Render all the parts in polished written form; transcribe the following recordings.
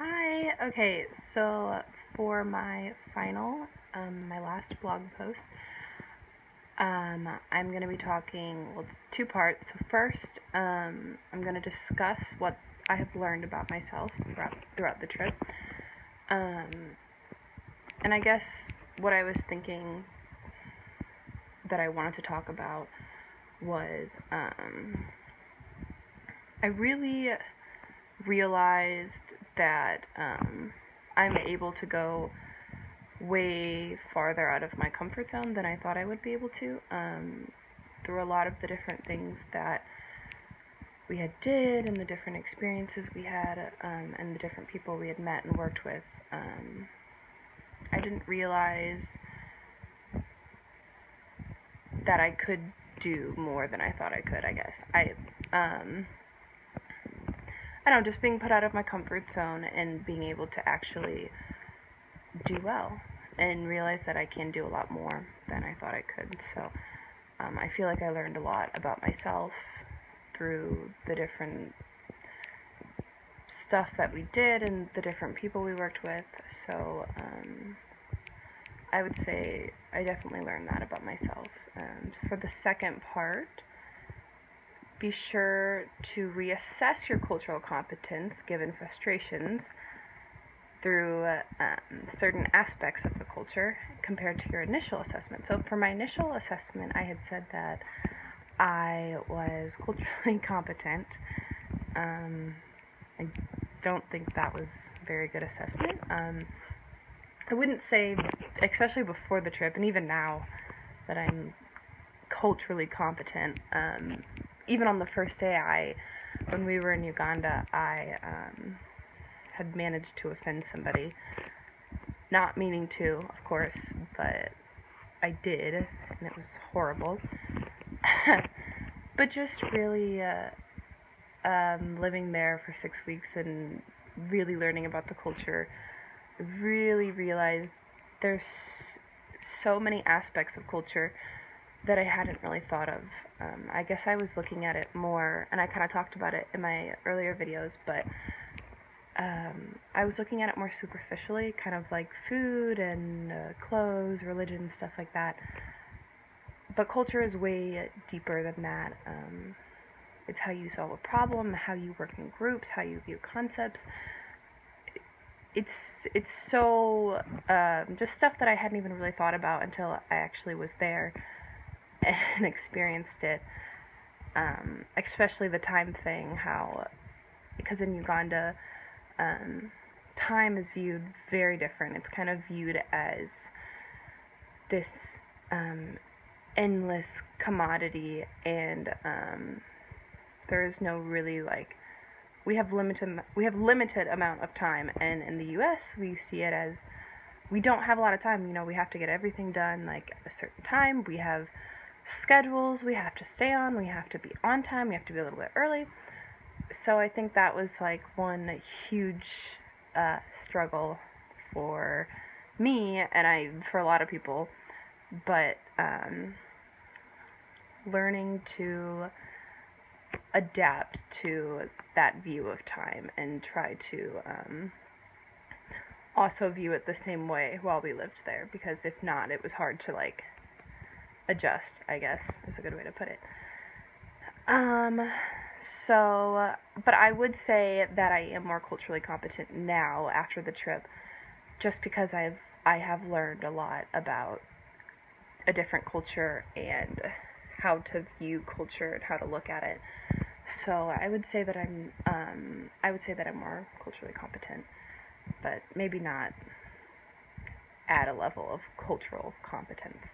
Hi. Okay, so for my final, my last blog post, I'm going to be talking, well, it's two parts. So first, I'm going to discuss what I have learned about myself throughout the trip. And I guess what I was thinking that I wanted to talk about was, I really realized that I'm able to go way farther out of my comfort zone than I thought I would be able to, through a lot of the different things that we had did and the different experiences we had, and the different people we had met and worked with. I didn't realize that I could do more than I thought I could, I guess. I don't know, just being put out of my comfort zone and being able to actually do well and realize that I can do a lot more than I thought I could. So I feel like I learned a lot about myself through the different stuff that we did and the different people we worked with. So I would say I definitely learned that about myself. For the second part, be sure to reassess your cultural competence given frustrations through certain aspects of the culture compared to your initial assessment. So for my initial assessment, I had said that I was culturally competent. I don't think that was a very good assessment. I wouldn't say, especially before the trip, and even now, that I'm culturally competent. Even on the first day, when we were in Uganda, I had managed to offend somebody. Not meaning to, of course, but I did, and it was horrible. But just really living there for 6 weeks and really learning about the culture, really realized there's so many aspects of culture that I hadn't really thought of. I guess I was looking at it more, and I kind of talked about it in my earlier videos, but I was looking at it more superficially, kind of like food and clothes, religion, stuff like that. But culture is way deeper than that. It's how you solve a problem, how you work in groups, how you view concepts. It's so just stuff that I hadn't even really thought about until I actually was there and experienced it. Especially the time thing, because in Uganda, time is viewed very different. It's kind of viewed as this endless commodity, and there is no really we have limited amount of time, and in the U.S. we see it as we don't have a lot of time. We have to get everything done like at a certain time. We have schedules we have to stay on. We have to be on time. We have to be a little bit early. So I think that was one huge struggle for me, and for a lot of people. But learning to adapt to that view of time and try to also view it the same way while we lived there, because if not, it was hard to adjust, I guess is a good way to put it. But I would say that I am more culturally competent now after the trip, just because I have learned a lot about a different culture and how to view culture and how to look at it. So I would say that I'm more culturally competent, but maybe not at a level of cultural competence.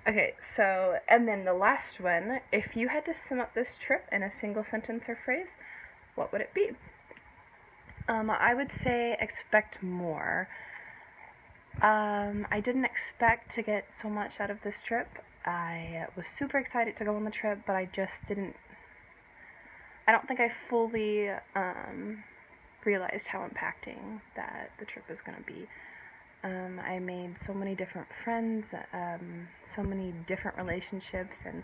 Okay, so, and then the last one, if you had to sum up this trip in a single sentence or phrase, what would it be? I would say expect more. I didn't expect to get so much out of this trip. I was super excited to go on the trip, but I don't think I fully realized how impacting that the trip is going to be. I made so many different friends, so many different relationships, and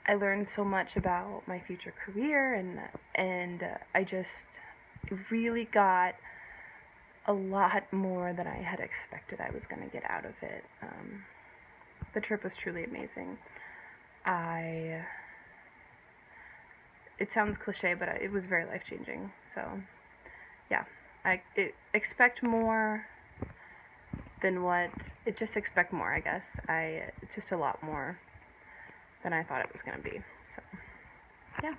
I learned so much about my future career, and I just really got a lot more than I had expected I was going to get out of it. The trip was truly amazing. It sounds cliche, but it was very life-changing. So, yeah, expect more than just expect more, I guess. Just a lot more than I thought it was going to be. So, yeah.